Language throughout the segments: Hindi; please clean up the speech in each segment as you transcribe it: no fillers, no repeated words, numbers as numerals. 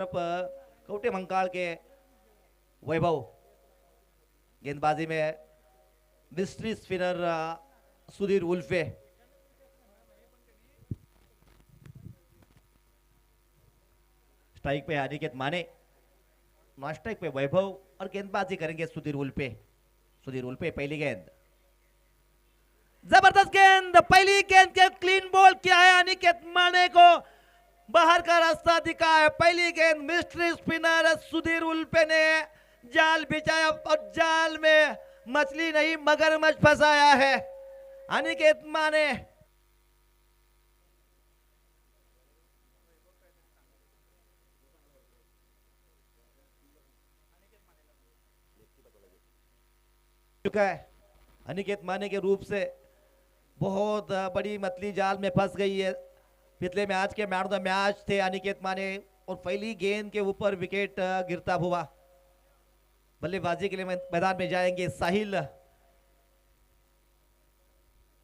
कौटे मंकाल के वैभव गेंदबाजी में मिस्ट्री स्पिनर सुधीर उल्फे स्ट्राइक पे अनिकेत माने, नॉन स्ट्राइक पे वैभव और गेंदबाजी करेंगे सुधीर उल्फे। सुधीर उल्फे पहली गेंद, जबरदस्त गेंद, पहली गेंद के क्लीन बॉल किया है, अनिकेत माने को बाहर का रास्ता दिखा है। पहली गेंद मिस्ट्री स्पिनर सुधीर उल्फे ने जाल बिछाया और जाल में मछली नहीं मगरमच्छ फंसाया है। अनिकेत माने चुका है। अनिकेत माने के रूप से बहुत बड़ी मछली जाल में फंस गई है। पिछले मैच के मैन ऑफ द मैच थे अनिकेत माने और पहली गेंद के ऊपर विकेट गिरता हुआ। बल्लेबाजी के लिए मैदान में जाएंगे साहिल,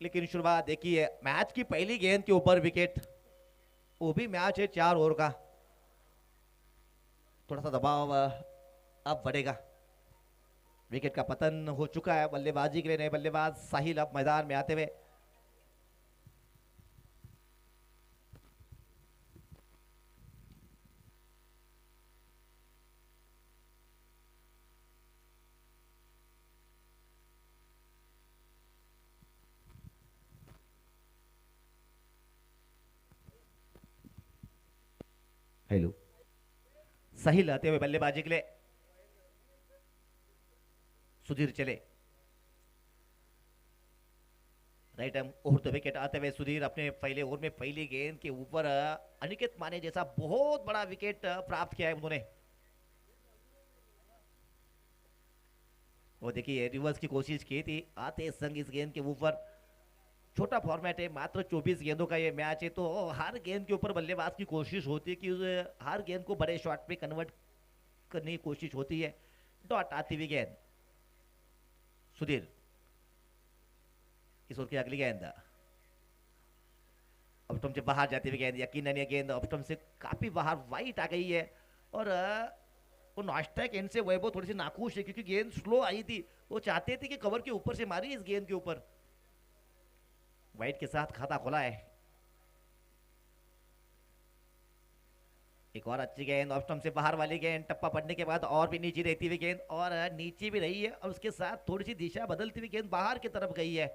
लेकिन शुरुआत देखिए मैच की पहली गेंद के ऊपर विकेट, वो भी मैच है 4 ओवर का। थोड़ा सा दबाव अब बढ़ेगा। विकेट का पतन हो चुका है। बल्लेबाजी के लिए नए बल्लेबाज साहिल अब मैदान में आते हुए। हेलो, साहिल आते हुए बल्लेबाजी के लिए। सुधीर चले, right arm over the wicket आते हुए सुधीर अपने पहले ओवर में पहली गेंद के ऊपर अनिकेत माने जैसा बहुत बड़ा विकेट प्राप्त किया है उन्होंने। वो देखिए रिवर्स की कोशिश की थी आते संग इस गेंद के ऊपर। छोटा फॉर्मेट है, मात्र 24 गेंदों का ये मैच है, तो हर गेंद के ऊपर बल्लेबाज की कोशिश होती है कि हर गेंद को बड़े शॉट में कन्वर्ट करने की कोशिश होती है। डॉट आती हुई गेंद, सुधीर इस ओवर की अगली गेंद ऑफ से बाहर जाती हुई गेंद, यकीनन ये गेंद ऑफ से काफी बाहर वाइट आ गई है। और वो नॉस्ट्राइक एंड से वैभव थोड़ी सी नाखुश है क्योंकि गेंद स्लो आई थी। वो चाहते थे कि कवर के ऊपर से मारी इस गेंद के ऊपर। वाइट के साथ खाता खोला है। एक और अच्छी गेंद ऑफ से बाहर वाली गेंद, टप्पा पड़ने के बाद और भी नीचे रहती हुई गेंद और नीचे भी रही है और उसके साथ थोड़ी सी दिशा बदलती हुई गेंद बाहर की तरफ गई है।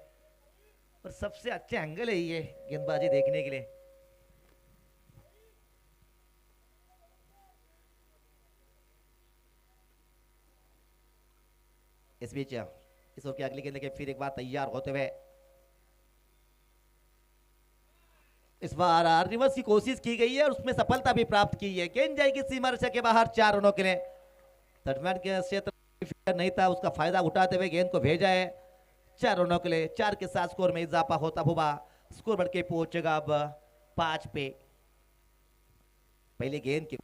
और सबसे अच्छे एंगल है ये गेंदबाजी देखने के लिए। इस बीच इस ओवर की अगली गेंद लेके फिर एक बार तैयार होते हुए इस बार रिवर्स की कोशिश की गई है और उसमें सफलता भी प्राप्त की है। गेंद जाएगी सीमा रेखा के बाहर 4 रनों के लिए। बैट्समैन के क्षेत्र नहीं था, उसका फायदा उठाते हुए गेंद को भेजा है 4 रनों के लिए। 4 के साथ स्कोर में इजाफा होता हुआ स्कोर बढ़ के पहुंचेगा अब 5 पे। पहले गेंद की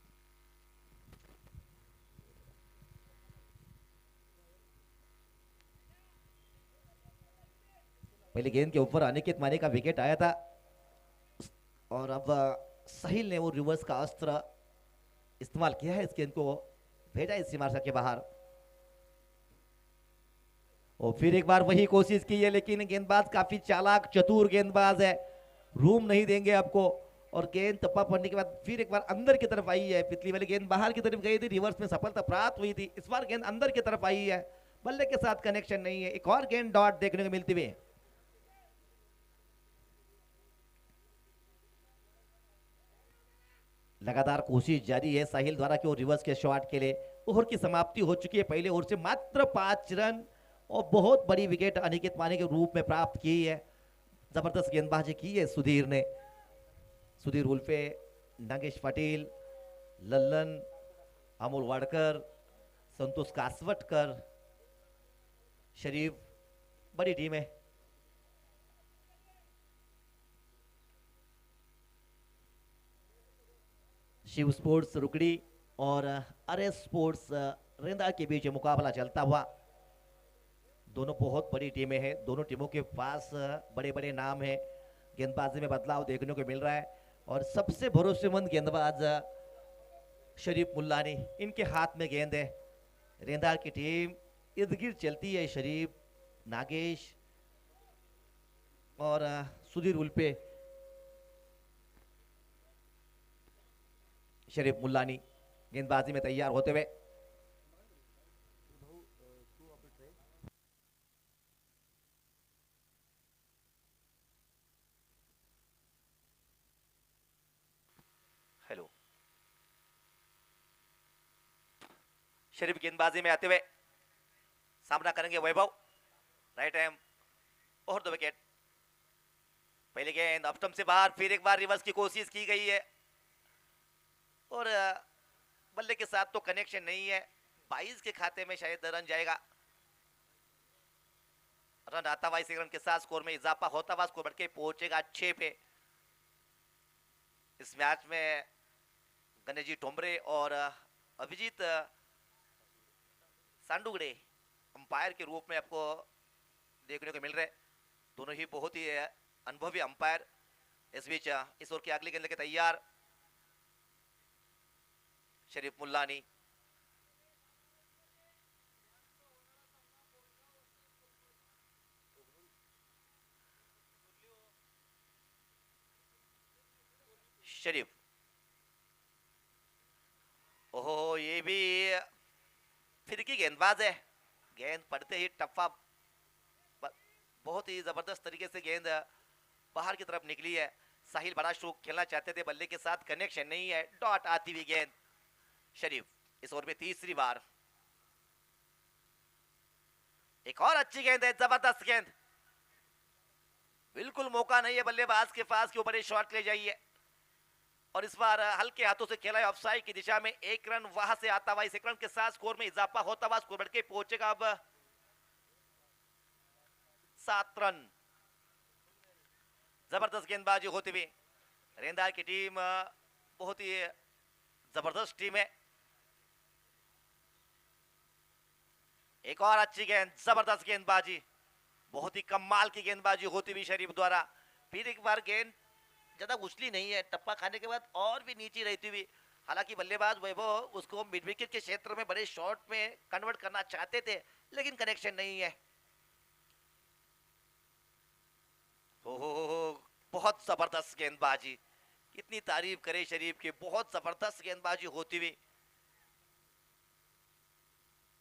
पहले गेंद के ऊपर अनिकेत माने का विकेट आया था और अब साहिल ने वो रिवर्स का अस्त्र इस्तेमाल किया है। इस गेंद को भेजा इस सीमा रेखा के बाहर और फिर एक बार वही कोशिश की है, लेकिन गेंदबाज काफी चालाक चतुर गेंदबाज है, रूम नहीं देंगे आपको। और गेंद टप्पा पड़ने के बाद फिर एक बार अंदर की तरफ आई है। पिछली वाली गेंद बाहर की तरफ गई थी, रिवर्स में सफलता प्राप्त हुई थी। इस बार गेंद अंदर की तरफ आई है, बल्ले के साथ कनेक्शन नहीं है। एक और गेंद डॉट देखने को मिलती हुई। लगातार कोशिश जारी है साहिल द्वारा कि वो रिवर्स के शॉट के लिए। ओवर की समाप्ति हो चुकी है। पहले ओवर से मात्र 5 रन और बहुत बड़ी विकेट अनिकेत माने के रूप में प्राप्त की है। जबरदस्त गेंदबाजी की है सुधीर ने। सुधीर उल्फे, नागेश पाटिल, लल्लन, अमोल वाडकर, संतोष कासवटकर, शरीफ, बड़ी टीम है। शिव स्पोर्ट्स रुकड़ी और आरएस स्पोर्ट्स रेंदा के बीच मुकाबला चलता हुआ। दोनों बहुत बड़ी टीमें हैं, दोनों टीमों के पास बड़े बड़े नाम हैं। गेंदबाजी में बदलाव देखने को मिल रहा है और सबसे भरोसेमंद गेंदबाज शरीफ मुल्लानी, इनके हाथ में गेंद है। रेंदार की टीम इर्द गिर्द चलती है। शरीफ, नागेश और सुधीर उल्पे। शरीफ मुल्लानी गेंदबाजी में तैयार होते हुए। हेलो, शरीफ गेंदबाजी में आते हुए सामना करेंगे वैभव। राइट हैंड और 2 विकेट। पहले गेंद ऑफ स्टंप से बाहर, फिर एक बार रिवर्स की कोशिश की गई है और बल्ले के साथ तो कनेक्शन नहीं है। 22 के खाते में शायद रन जाएगा। रन आता हुआ 1 रन के साथ स्कोर में इजाफा होता हुआ स्कोर बढ़ के पहुंचेगा 6 पे। इस मैच में गणेश जी टोमरे और अभिजीत सांडुगड़े अंपायर के रूप में आपको देखने को मिल रहे। दोनों ही बहुत ही अनुभवी अंपायर। इस बीच इस ओवर की अगली गेंद लेके तैयार शरीफ मुल्लानी। शरीफ, ओहो ये भी फिरकी गेंदबाज है। गेंद पड़ते ही टप्पा, बहुत ही जबरदस्त तरीके से गेंद बाहर की तरफ निकली है। साहिल बड़ा स्ट्रोक खेलना चाहते थे, बल्ले के साथ कनेक्शन नहीं है। डॉट आती हुई गेंद शरीफ इस ओवर में तीसरी बार। एक और अच्छी गेंद है, जबरदस्त गेंद। बिल्कुल मौका नहीं है बल्लेबाज के पास कि ऊपर ये शॉट ले जाइए। और इस बार हल्के हाथों से खेला है ऑफसाइड की दिशा में। 1 रन वहां से आता हुआ, इस 1 रन के साथ स्कोर में इजाफा होता हुआ स्कोर बढ़ के पहुंचेगा अब 7 रन। जबरदस्त गेंदबाजी होती हुई रेंदार की टीम बहुत ही जबरदस्त टीम है। एक और अच्छी गेंद, जबरदस्त गेंदबाजी, बहुत ही कमाल की गेंदबाजी होती हुई शरीफ द्वारा। फिर एक बार गेंद ज्यादा उछली नहीं है, टप्पा खाने के बाद और भी नीचे रहती हुई। हालांकि बल्लेबाज वैभव उसको मिड विकेट के क्षेत्र में बड़े शॉट में कन्वर्ट करना चाहते थे, लेकिन कनेक्शन नहीं है। हो, बहुत जबरदस्त गेंदबाजी, कितनी तारीफ करे शरीफ की। बहुत जबरदस्त गेंदबाजी होती हुई,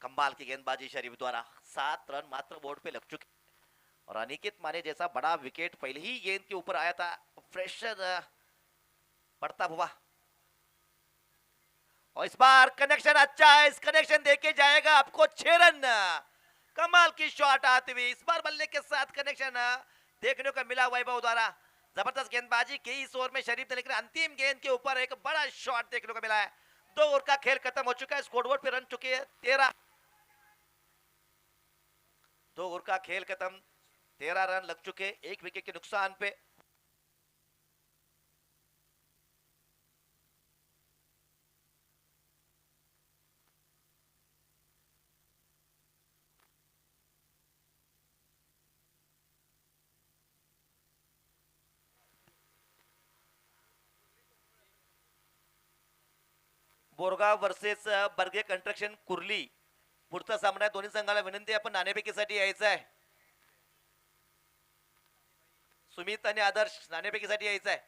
कमाल की गेंदबाजी शरीफ द्वारा। 7 रन मात्र बोर्ड पे लग चुके। और अनिकेत माने जैसा बड़ा विकेट पहले ही गेंद के ऊपर आया था, प्रेशर पड़ता हुआ। और इस बार कनेक्शन अच्छा है, इस कनेक्शन देके जाएगा आपको 6 रन। कमाल की शॉट आती हुई, इस बार बल्ले के साथ कनेक्शन देखने को मिला वैभव द्वारा। जबरदस्त गेंदबाजी की इस ओवर में शरीफ ने, लेकिन अंतिम गेंद के ऊपर एक बड़ा शॉट देखने को मिला है। 2 ओवर का खेल खत्म हो चुका है। स्कोरबोर्ड पे रन चुके हैं 13। 2 ओवर का खेल खत्म, 13 रन लग चुके 1 विकेट के नुकसान पे। बोरगाव वर्सेस बर्गे कंस्ट्रक्शन कुर्ली पुढचा सामना आहे. दोन्ही संघाला विनंती आहे, आपण नाणेफेकीसाठी यायचं आहे. सुमित आणि आदर्श नाणेफेकीसाठी यायचं आहे.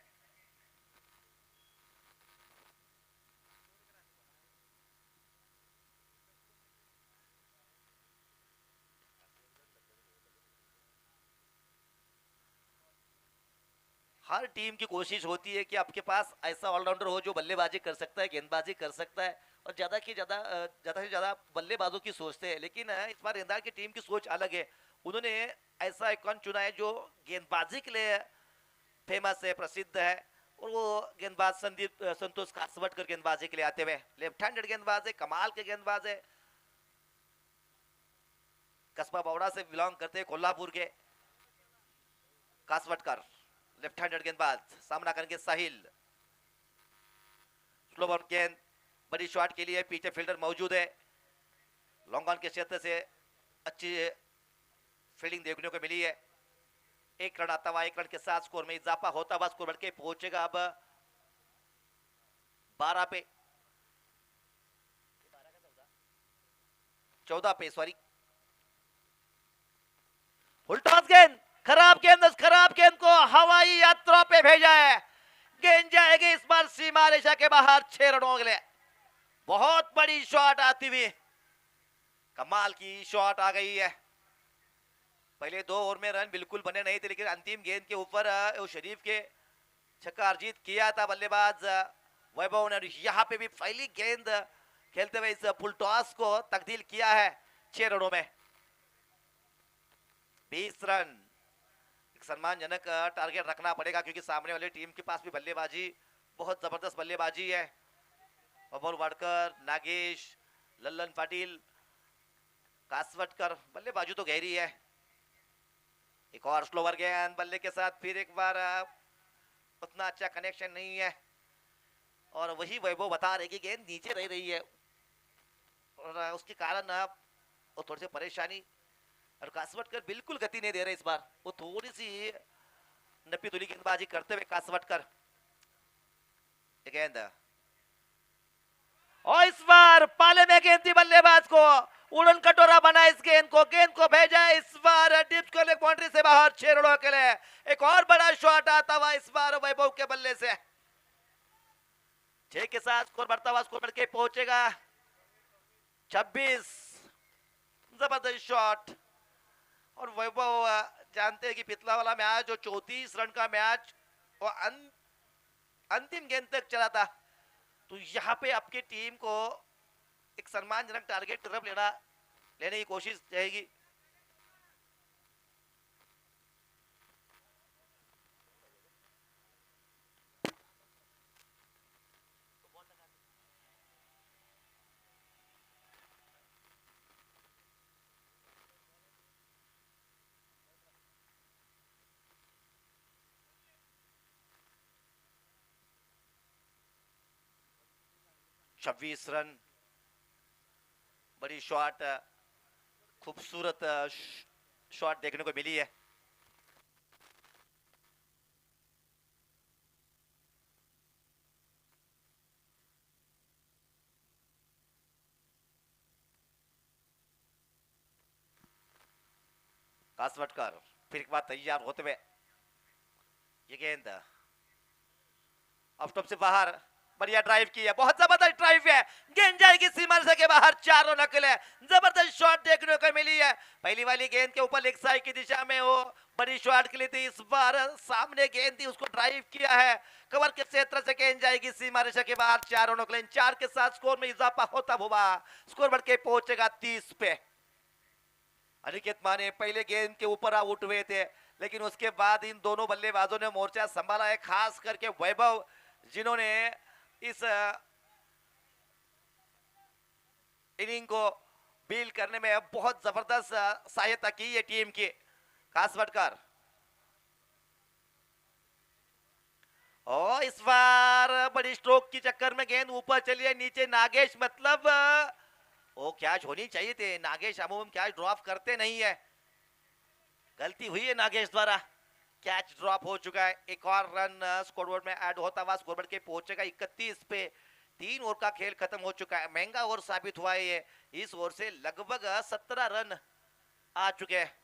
हर टीम की कोशिश होती है कि आपके पास ऐसा ऑलराउंडर हो जो बल्लेबाजी कर सकता है, गेंदबाजी कर सकता है, और ज्यादा से ज्यादा बल्लेबाजों की सोचते हैं. लेकिन इस बार रेंदार की टीम की सोच अलग है. उन्होंने ऐसा एक कौन चुना है जो गेंदबाजी के लिए फेमस है, प्रसिद्ध है. और वो गेंदबाज संतोष कासवटकर गेंदबाजी के लिए आते हुए. लेफ्ट हैंडेड गेंदबाज है, कमाल के गेंदबाज है. कस्बा बावड़ा से बिलोंग करते हैं, कोल्हापुर के. कासवटकर लेफ्ट हैंडेड गेंदबाज. सामना करेंगे साहिल. स्लो बॉल गेंद, बड़ी शॉट के लिए पीछे फील्डर मौजूद है. लॉन्ग ऑन के क्षेत्र से अच्छी फील्डिंग देखने को मिली है. 1 रन आता हुआ, 1 रन के साथ स्कोर में इजाफा होता हुआ स्कोर बढ़ के पहुंचेगा अब 12 पे. 14 पे, सॉरी। फुलटॉस गेंद, खराब गेंद को हवाई यात्रा पे भेजा है। गेंद जाएगी इस बार सीमा रेखा के बाहर 6 रनों के लिए। बहुत बड़ी शॉट आती हुई, कमाल की शॉट आ गई है। पहले 2 ओवर में रन बिल्कुल बने नहीं थे, लेकिन अंतिम गेंद के ऊपर शरीफ के छक्का अर्जित किया था बल्लेबाज वैभव ने। यहाँ पे भी पहली गेंद खेलते हुए इस फुल टॉस को तब्दील किया है 6 रनों में। 20 रन, एक सम्मानजनक टारगेट रखना पड़ेगा, क्योंकि सामने वाली टीम के पास भी बल्लेबाजी, बहुत जबरदस्त बल्लेबाजी है। अमोल वाडकर, नागेश, लल्लन पाटिल, कासवटकर, बल्लेबाजी तो गहरी है। एक और स्लोवर गेंद बल्ले के साथ, फिर एक बार उतना अच्छा कनेक्शन नहीं है, और वही वैभव बता रहे कि गेंद नीचे रह रही है, और उसके कारण वो थोड़ी सी परेशानी। और कासवटकर बिल्कुल गति नहीं दे रहे इस बार, वो थोड़ी सी नपी तुली गेंदबाजी करते हुए कासवटकर। गेंद, और इस बार पाले में गेंद थी बल्लेबाज को, उड़न कटोरा बना इस गेंद को भेजा इस बार डिप को लेग बाउंड्री से बाहर 6 रनों के लिए। एक और बड़ा शॉट आता हुआ इस बार वैभव के बल्ले से। 6 के साथ स्कोर बढ़ता हुआ, स्कोर बढ़ के पहुंचेगा 26। जबरदस्त शॉट, और वैभव जानते हैं कि पिछला वाला मैच जो 34 रन का मैच वो अंतिम गेंद तक चला था, तो यहाँ पे आपकी टीम को एक सम्मानजनक टारगेट तरफ लेने की कोशिश रहेगी। छब्बीस रन, बड़ी शॉट, खूबसूरत शॉट देखने को मिली है। कासवटकर फिर एक बार तैयार होते हुए, ये गेंद ऑफ टॉप से बाहर, बढ़िया ड्राइव की है, बहुत जबरदस्त ड्राइव है, गेंद जाएगी सीमा से के बाहर 4 रन के लिए। जबरदस्त शॉट देखने को मिली है। पहली वाली गेंद के ऊपर लेग साइड की दिशा में वो बड़ी शॉट के लिए थी, इस बार सामने गेंद थी, उसको ड्राइव किया है, कवर के क्षेत्र से गेंद जाएगी सीमा रेखा के बाहर 4 रनों के लिए। 4 के साथ स्कोर में इजाफा होता हुआ स्कोर बढ़ के पहुंचेगा 30 पे। अनिकेत माने पहले गेंद के ऊपर आउट हुए थे, लेकिन उसके बाद इन दोनों बल्लेबाजों ने मोर्चा संभाला है, खास करके वैभव, जिन्होंने इस इनिंग को बील करने में बहुत जबरदस्त सहायता की है टीम की। कासवटकर, और इस बार बड़ी स्ट्रोक की चक्कर में गेंद ऊपर चली है, नीचे नागेश, मतलब वो कैच होनी चाहिए थे। नागेश अमूमन कैच ड्रॉप करते नहीं है, गलती हुई है नागेश द्वारा, कैच ड्रॉप हो चुका है। एक और रन स्कोरबोर्ड में ऐड होता हुआ स्कोरबोर्ड के पहुंचेगा 31 पे। 3 ओवर का खेल खत्म हो चुका है, महंगा ओवर साबित हुआ है ये। इस ओवर से लगभग 17 रन आ चुके हैं।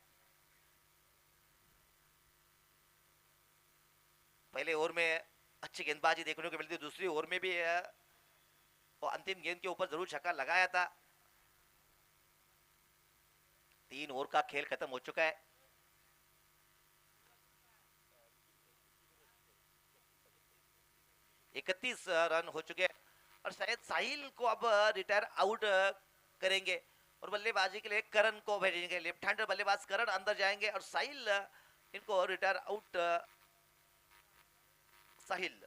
पहले ओवर में अच्छी गेंदबाजी देखने को मिलती, दूसरी ओवर में भी वो अंतिम गेंद के ऊपर जरूर छक्का लगाया था। 3 ओवर का खेल खत्म हो चुका है। इकतीस रन हो चुके हैं, और शायद साहिल को अब रिटायर आउट करेंगे, और बल्लेबाजी के लिए करण को भेजेंगे। लेफ्ट हैंडर बल्लेबाज करण अंदर जाएंगे, और साहिल इनको रिटायर आउट। साहिल,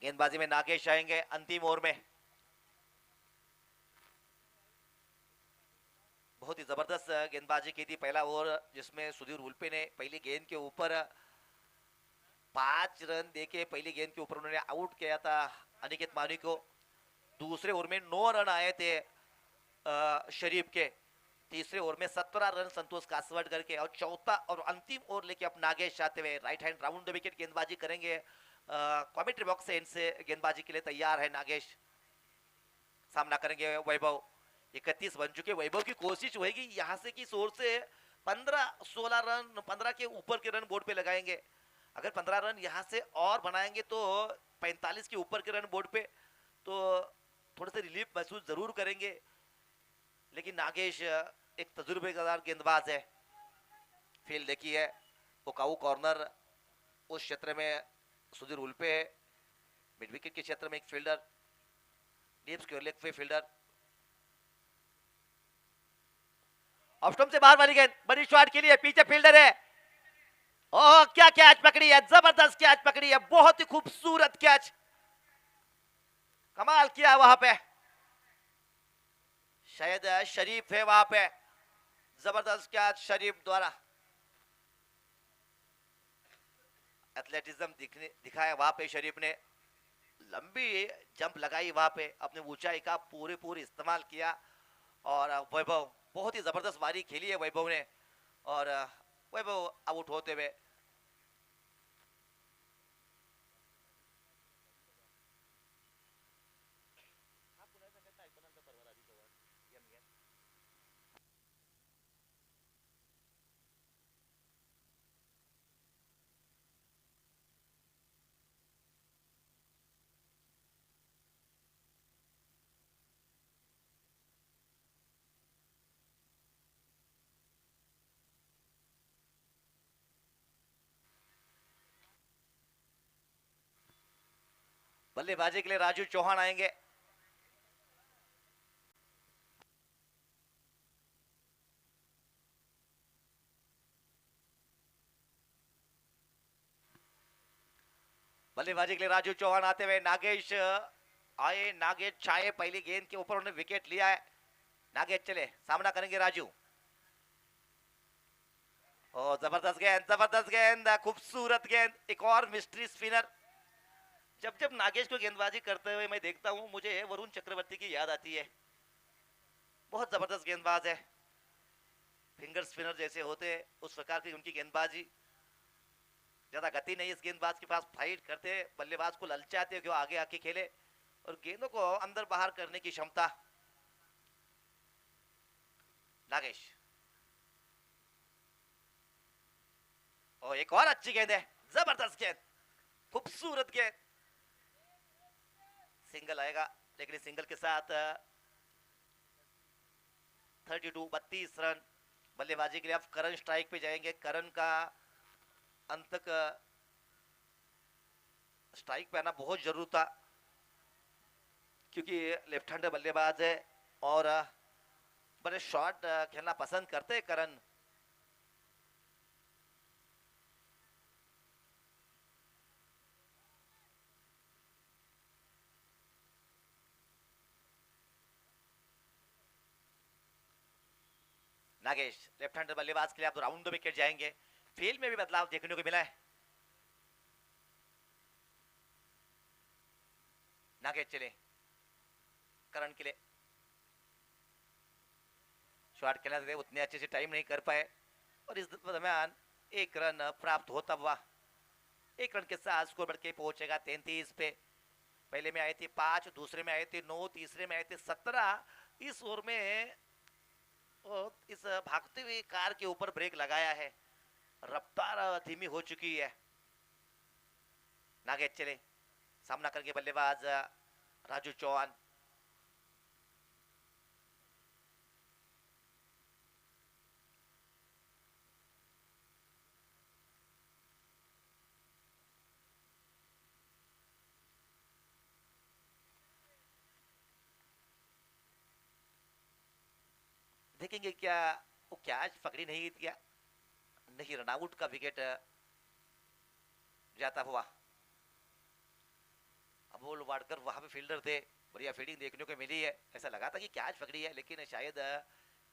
गेंदबाजी में नागेश आएंगे अंतिम ओवर में। बहुत ही जबरदस्त गेंदबाजी की थी पहला ओवर, जिसमें सुधीर उल्पे ने पहली गेंद के ऊपर 5 रन देके पहली गेंद के ऊपर उन्होंने आउट किया था अनिकेत मानी को। दूसरे ओवर में 9 रन आए थे, शरीफ के तीसरे ओवर में 17 रन संतोष कासवट करके और चौथा और अंतिम ओवर लेके अब नागेश आते हुए right hand round the wicket गेंदबाजी करेंगे। कमेंट्री बॉक्स से इनसे गेंदबाजी के लिए तैयार है नागेश। सामना करेंगे वैभव। 31 बन चुके वैभव की कोशिश होगी यहाँ से कि सोर से 15-16 रन 15 के ऊपर के रन बोर्ड पे लगाएंगे। अगर 15 रन यहाँ से और बनाएंगे तो 45 के ऊपर के रन बोर्ड पे तो थोड़े से रिलीफ महसूस जरूर करेंगे। लेकिन नागेश एक तजुर्बेकार गेंदबाज है। फील्ड देखी है ओकाऊ कॉर्नर उस क्षेत्र में सुधीर उल्पे है। मिड विकेट के क्षेत्र में एक फील्डर डीप स्क्वायर लेग पे फील्डर। ऑफ स्टंप से बाहर वाली गेंद बड़ी शॉट के लिए पीछे फील्डर है। ओह क्या कैच पकड़ी है, जबरदस्त कैच पकड़ी है, बहुत ही खूबसूरत कैच, कमाल किया वहां पे। शायद शरीफ है वहां पे, जबरदस्त कैच शरीफ द्वारा। एथलेटिज्म दिखाया वहां पे शरीफ ने, लंबी जंप लगाई वहां पे, अपने ऊंचाई का पूरे इस्तेमाल किया। और वैभव बहुत ही जबरदस्त बारी खेली है वैभव ने और वैभव आउट होते हुए। बल्लेबाजी के लिए राजू चौहान आएंगे। बल्लेबाजी के लिए राजू चौहान आते हुए नागेश आए। नागेश छाए, पहली गेंद के ऊपर उन्होंने विकेट लिया है। नागेश चले, सामना करेंगे राजू। ओ जबरदस्त गेंद, जबरदस्त गेंद, खूबसूरत गेंद, एक और मिस्ट्री स्पिनर। जब जब नागेश को गेंदबाजी करते हुए मैं देखता हूं मुझे वरुण चक्रवर्ती की याद आती है। बहुत जबरदस्त गेंदबाज है, फिंगर स्पिनर जैसे होते उस प्रकार की उनकी गेंदबाजी। ज्यादा गति नहीं इस गेंदबाज के पास, फाइट करते बल्लेबाज को ललचाते कि वो आगे आके खेले और गेंदों को अंदर बाहर करने की क्षमता। नागेश, और एक और अच्छी गेंद है, जबरदस्त गेंद, खूबसूरत गेंद। सिंगल आएगा लेकिन सिंगल के साथ 32 रन। बल्लेबाजी के लिए अब करण स्ट्राइक पे जाएंगे। करण का अंत तक स्ट्राइक पे आना बहुत जरूरी था क्योंकि लेफ्ट हैंडर बल्लेबाज है और बड़े शॉट खेलना पसंद करते हैं करण। नागेश लेफ्ट हैंडर बल्लेबाज के लिए अब राउंड द विकेट जाएंगे। फील्ड में भी बदलाव देखने को मिला है। नागेश चले, करण के लिए शॉट खेलना थे, उतने अच्छे से टाइम नहीं कर पाए और इस दरमियान एक रन प्राप्त होता हुआ। एक रन के साथ स्कोर बढ़ के पहुंचेगा 33 पे। पहले में आए थे 5, दूसरे में आए थे 9, तीसरे में आए थे 17। इस ओवर में इस भागते हुए कार के ऊपर ब्रेक लगाया है, रफ्तार धीमी हो चुकी है। नागेश चले, सामना करके बल्लेबाज राजू चौहान। देखेंगे क्या वो कैच पकड़ी नहीं क्या, नहीं, रनआउट का विकेट जाता हुआ। अमोल वाडकर वहां पे फील्डर थे, बढ़िया फील्डिंग देखने को मिली है। ऐसा लगा था कि कैच पकड़ी है लेकिन शायद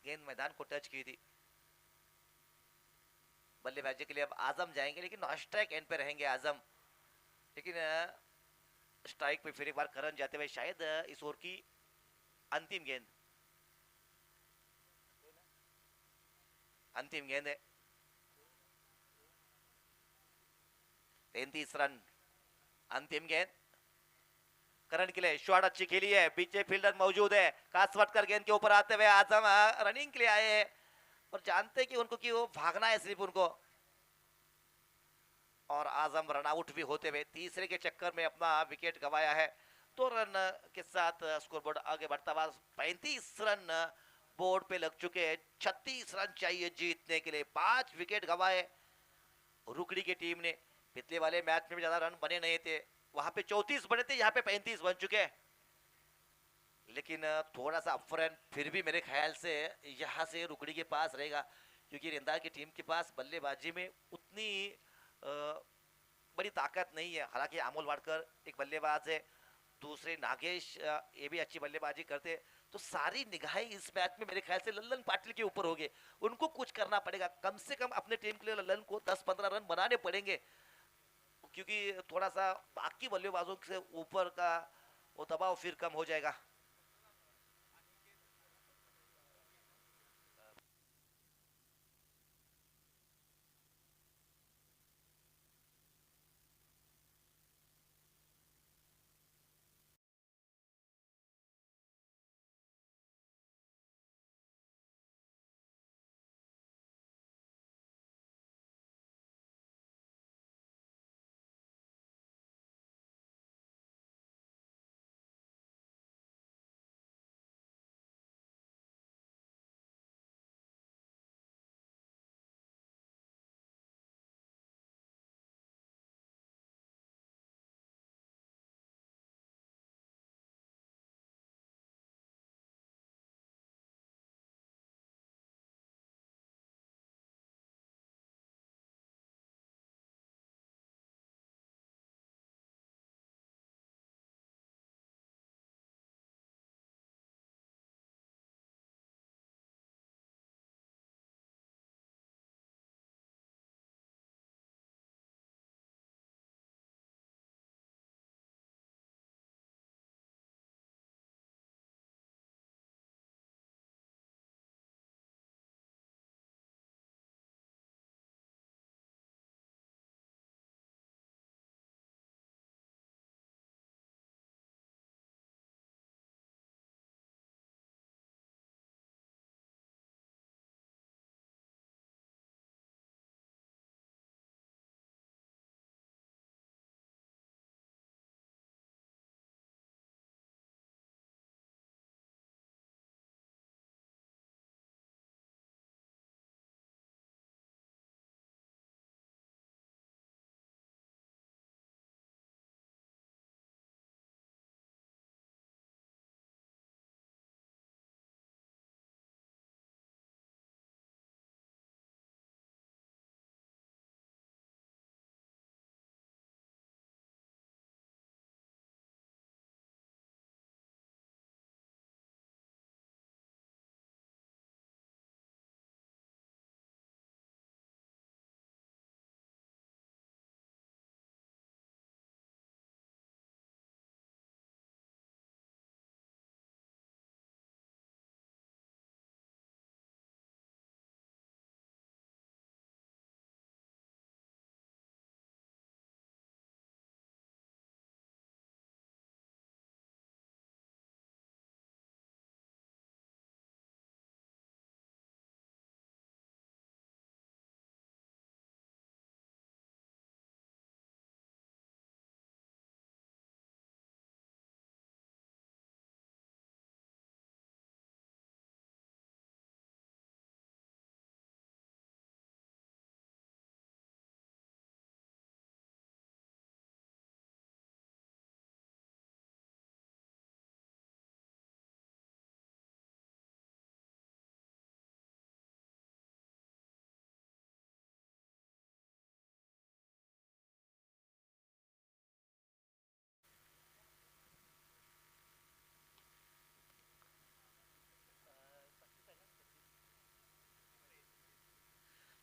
गेंद मैदान को टच की थी। बल्लेबाजी के लिए अब आजम जाएंगे लेकिन नॉन स्ट्राइक एंड पे रहेंगे आजम। लेकिन स्ट्राइक पे फिर एक बार करण जाते हुए, शायद इस ओवर की अंतिम गेंद। अंतिम गेंद है, 33 रन। अंतिम गेंद करण के लिए, शॉट अच्छी खेली है, पीछे फील्डर मौजूद है, कासवट कर गेंद के ऊपर आते हुए आजम रनिंग के लिए आए हैं और जानते कि उनको कि वो भागना है सिर्फ उनको, और आजम रन आउट भी होते हुए तीसरे के चक्कर में अपना विकेट गंवाया है। 2 रन के साथ स्कोरबोर्ड आगे बढ़ता हुआ 35 रन बोर्ड पे लग चुके हैं। 36 रन चाहिए जीतने के लिए, 5 विकेट गंवाए रुकड़ी की टीम ने। पिछले वाले मैच में भी ज्यादा रन बने नहीं थे, वहां पे 34 बने थे, यहाँ पे 35 बन चुके हैं। लेकिन थोड़ा सा अफरन फिर भी मेरे ख्याल से यहाँ से रुकड़ी के पास रहेगा, क्योंकि रेंदा की टीम के पास बल्लेबाजी में उतनी बड़ी ताकत नहीं है। हालांकि अमोल वाडकर एक बल्लेबाज है, दूसरे नागेश ये भी अच्छी बल्लेबाजी करते हैं, तो सारी निगाहें इस मैच में मेरे ख्याल से लल्लन पाटिल के ऊपर होगी। उनको कुछ करना पड़ेगा, कम से कम अपने टीम के लिए लल्लन को 10-15 रन बनाने पड़ेंगे, क्योंकि थोड़ा सा बाकी बल्लेबाजों से ऊपर का वो दबाव फिर कम हो जाएगा।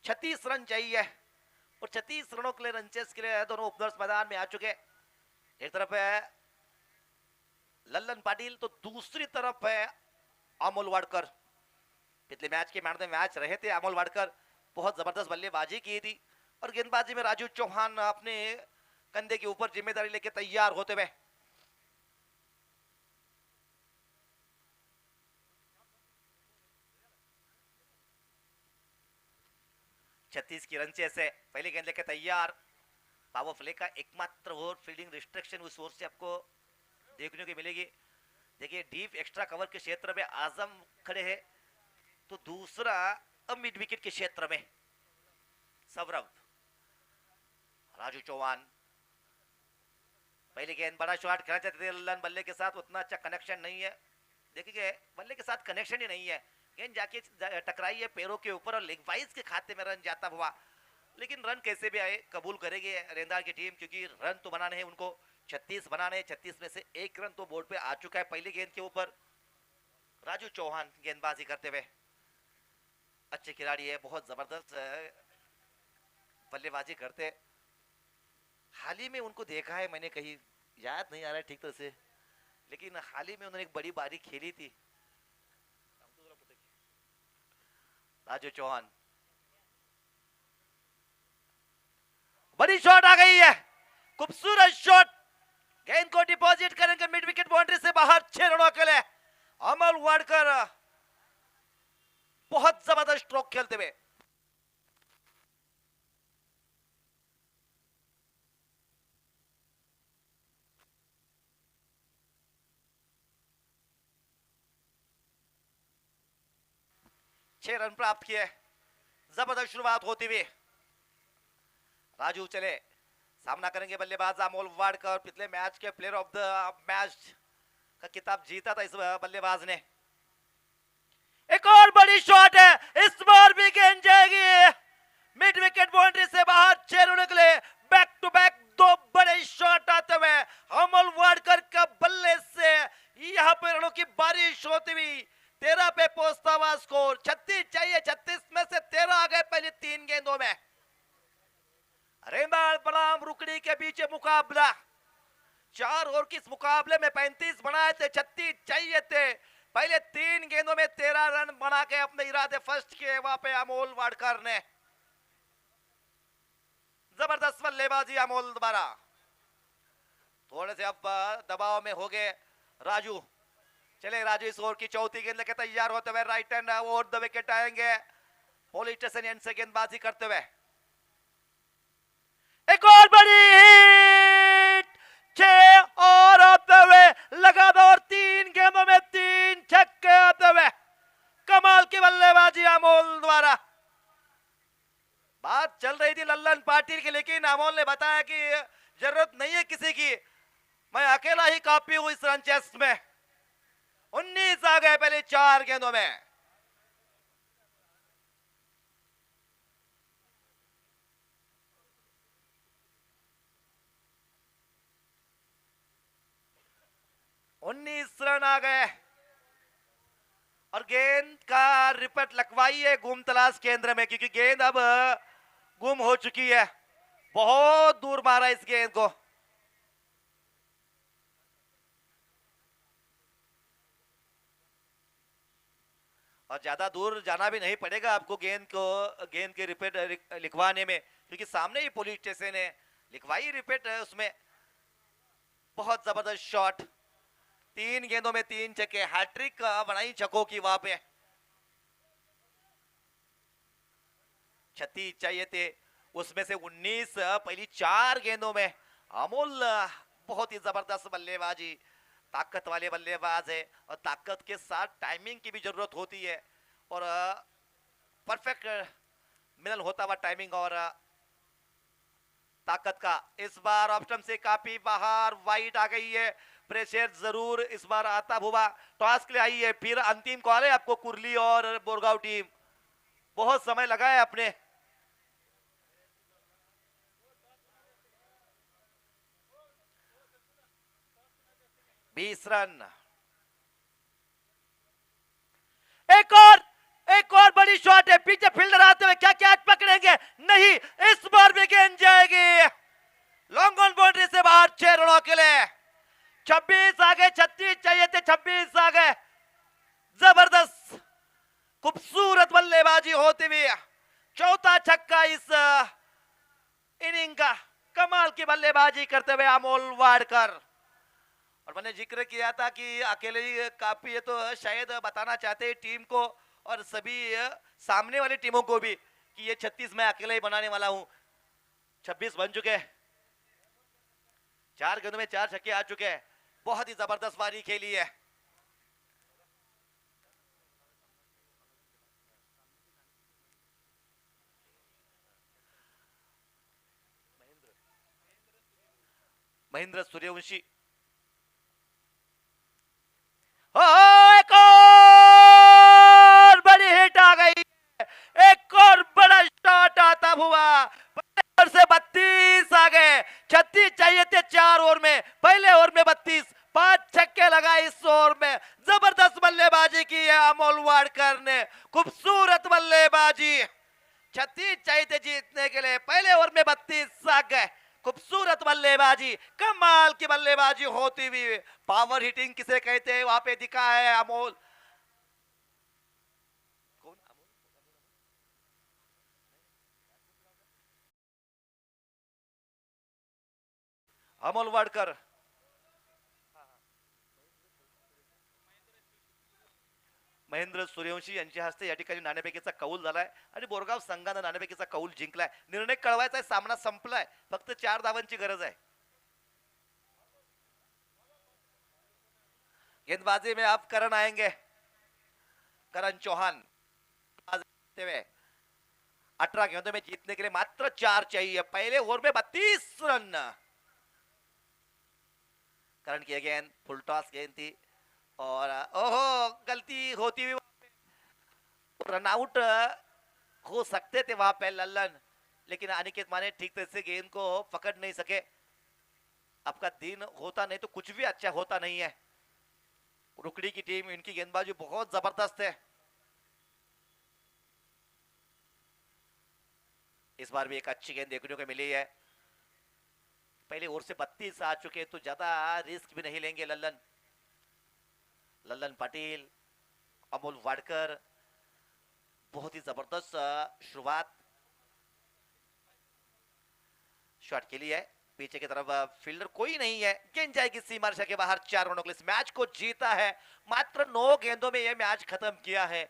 छत्तीस रन चाहिए और 36 रनों के लिए रन चेस के लिए दोनों ओपनर्स मैदान में आ चुके। एक तरफ है लल्लन पाटिल तो दूसरी तरफ है अमोल वाडकर। पिछले मैच के मैन ऑफ द मैच रहे थे अमोल वाडकर, बहुत जबरदस्त बल्लेबाजी की थी और गेंदबाजी में राजू चौहान अपने कंधे के ऊपर जिम्मेदारी लेके तैयार होते हुए 36 की रन से पहले गेंद लेके तैयार। पावर प्ले का एकमात्र ओवर, फील्डिंग रिस्ट्रिक्शन उस ओर से आपको देखने को मिलेगी। देखिए डीप एक्स्ट्रा कवर के क्षेत्र में आजम खड़े हैं, तो दूसरा अब मिड विकेट के क्षेत्र में सौरभ। राजू चौहान पहले गेंद बड़ा शॉट खेलना चाहते थे ललन बल्ले के साथ, उतना अच्छा कनेक्शन नहीं है। देखिए बल्ले के साथ कनेक्शन ही नहीं है, गेंद जाके टकराई है पैरों के ऊपर और लेग वाइज के खाते में रन जाता हुआ। लेकिन रन कैसे भी आए कबूल करेगी रेंदार की टीम, क्योंकि रन तो बनाने हैं उनको, 36 बनाने, 36 में से एक रन तो बोर्ड पे आ चुका है पहली गेंद के ऊपर। राजू चौहान गेंदबाजी करते हुए अच्छे खिलाड़ी है, बहुत जबरदस्त बल्लेबाजी करते। हाल ही में उनको देखा है मैंने, कहीं याद नहीं आ रहा है ठीक तरह से, लेकिन हाल ही में उन्होंने एक बड़ी बारी खेली थी। राजू चौहान बड़ी शॉट आ गई है, खूबसूरत शॉट, गेंद को डिपॉजिट करेंगे मिड विकेट बाउंड्री से बाहर 6 रनों के लिए। अमल वाडकर बहुत जबरदस्त स्ट्रोक खेलते हुए। छह रन प्राप्त किए, जबरदस्त शुरुआत होती हुई। राजू चले, सामना करेंगे बल्लेबाज अमोल वाडकर, पिछले मैच के प्लेयर ऑफ द मैच का खिताब जीता था इस बल्लेबाज ने। एक और बड़ी शॉट है, इस बार भी गेंद जाएगी मिड विकेट बाउंड्री से बाहर 6 रनों के लिए। बैक टू बैक 2 बड़े शॉट आते हुए अमोल वाडकर का बल्ले से यहां पर रनों की बारिश होती हुई 13 पे पहुंचता हुआ स्कोर। 36 चाहिए, 36 में से 13 आ गए पहले 3 गेंदों में। रेंदाल बनाम रुकड़ी के बीच मुकाबला, 4 ओवर के इस मुकाबले में 35 बनाए थे, 36 चाहिए थे, पहले 3 गेंदों में 13 रन बना के अपने इरादे फर्स्ट किए वहां पे अमोल वाडकर ने। जबरदस्त बल्लेबाजी अमोल द्वारा। थोड़े से अब दबाव में हो गए राजू। चले राजू इस ओवर की चौथी गेंद लेके तैयार होते हुए right hand over the wicket आएंगे पुलिस स्टेशन एंड से गेंदबाजी करते हुए। एक और बड़ी हिट, 6 और आते हुए लगातार 3 गेंदों में 3 छक्के आते हुए कमाल की बल्लेबाजी अमोल द्वारा। बात चल रही थी लल्लन पाटिल की, लेकिन अमोल ने बताया कि जरूरत नहीं है किसी की, मैं अकेला ही काफी हूं इस रन चेस्ट में। 19 आ गए पहले 4 गेंदों में। रन आ गए और गेंद का रिपट लखवाई है गुम तलाश केंद्र में, क्योंकि गेंद अब गुम हो चुकी है। बहुत दूर मारा इस गेंद को। और ज्यादा दूर जाना भी नहीं पड़ेगा आपको गेंद के रिपीट लिखवाने में, क्योंकि सामने ही पुलिस स्टेशन है, लिखवाई रिपीट है उसमें। बहुत जबरदस्त शॉट, 3 गेंदों में 3 छक्के, हैट्रिक बनाई छक्कों की वहां पे। 36 चाहिए थे, उसमें से 19 पहली 4 गेंदों में। अमोल बहुत ही जबरदस्त बल्लेबाजी, ताकत वाले बल्लेबाज है और ताकत के साथ टाइमिंग की भी जरूरत होती है और परफेक्ट मिलन होता हुआ टाइमिंग और ताकत का। इस बार ऑप्शन से काफी बाहर वाइड आ गई है, प्रेशर जरूर इस बार आता हुआ। टॉस के लिए आई है, फिर अंतिम कॉल है आपको कुरली और बोरगांव टीम। बहुत समय लगा है अपने। बीस रन। एक और बड़ी शॉट है, पीछे फील्डर आते हुए क्या कैच पकड़ेंगे? नहीं, इस बार भी गेंद जाएगी लॉन्ग ऑन बाउंड्री से बाहर 6 रनों के लिए। 26 आ गए, 36 चाहिए थे, 26 आ गए। जबरदस्त खूबसूरत बल्लेबाजी होती हुई चौथा छक्का इस इनिंग का। कमाल की बल्लेबाजी करते हुए अमोल वाडकर। और मैंने जिक्र किया था कि अकेले ही काफी है, तो शायद बताना चाहते हैं टीम को और सभी सामने वाली टीमों को भी कि ये 36 मैं अकेले ही बनाने वाला हूं। 26 बन चुके हैं, 4 गेंदों में 4 छक्के आ चुके हैं। बहुत ही जबरदस्त पारी खेली है। महेंद्र सूर्यवंशी, एक और बड़ी हिट आ गई, एक और बड़ा शॉट आता हुआ। पहले से 32 आ गए, 36 चाहिए थे 4 ओवर में, पहले ओवर में 32, 5 छक्के लगाए इस ओवर में। जबरदस्त बल्लेबाजी की है अमोल वाडकर ने, खूबसूरत बल्लेबाजी। 36 चाहिए थे जीतने के लिए, पहले ओवर में 32 आ गए। खूबसूरत बल्लेबाजी, कमाल की बल्लेबाजी होती हुई। पावर हिटिंग किसे कहते हैं वहां पे दिखा है अमोल। अमोल वाडकर, महेंद्र सूर्यवंशी यांच्या हस्ते या ठिकाणी नाणेफेकीचा कौल झालाय आणि बोरगाव संघानं नाणेफेकीचा कौल जिंकलाय। निर्णय कळवायचा आहे, सामना संपलाय, फक्त 4 धावांची गरज आहे। गेंदबाजी में आप करण आएंगे, करण चौहान। 18 गेंदों में जीतने के लिए मात्र 4 चाहिए, पहले ओवर में 32 रन। करण की गेंद फुल टॉस गेंद थी और ओहो गलती होती हुई, रन आउट हो सकते थे वहां पे लल्लन, लेकिन अनिकेत माने ठीक तरह से गेंद को पकड़ नहीं सके। आपका दिन होता नहीं तो कुछ भी अच्छा होता नहीं है। रुकड़ी की टीम, इनकी गेंदबाजी बहुत जबरदस्त है। इस बार भी एक अच्छी गेंद देखने को मिली है। पहले ओवर से 32 आ चुके तो ज्यादा रिस्क भी नहीं लेंगे लल्लन। लल्लन पाटिल, अमोल वाडकर, बहुत ही जबरदस्त शुरुआत शॉट के लिए है। पीछे की तरफ फील्डर कोई नहीं है, गेंद जाएगी सीमा रेखा के बाहर। 4 रनों के लिए मैच को जीता है। मात्र 9 गेंदों में यह मैच खत्म किया है।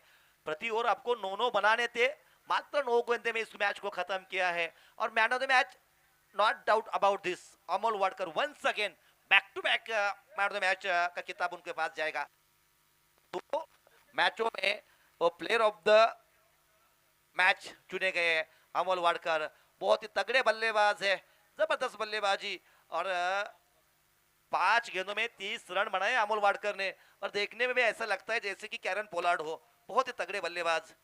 प्रति ओवर आपको 9-9 बनाने थे, मात्र 9 गेंदों में इस मैच को खत्म किया है। और man of the match, not doubt about this, Amol Wadkar once again back to back man of the match का किताब उनके पास जाएगा। तो मैचों में वो प्लेयर ऑफ द मैच चुने गए अमोल वाडकर। बहुत ही तगड़े बल्लेबाज है, जबरदस्त बल्लेबाजी। और 5 गेंदों में 30 रन बनाए अमोल वाडकर ने। और देखने में भी ऐसा लगता है जैसे कि कैरन पोलार्ड हो। बहुत ही तगड़े बल्लेबाज।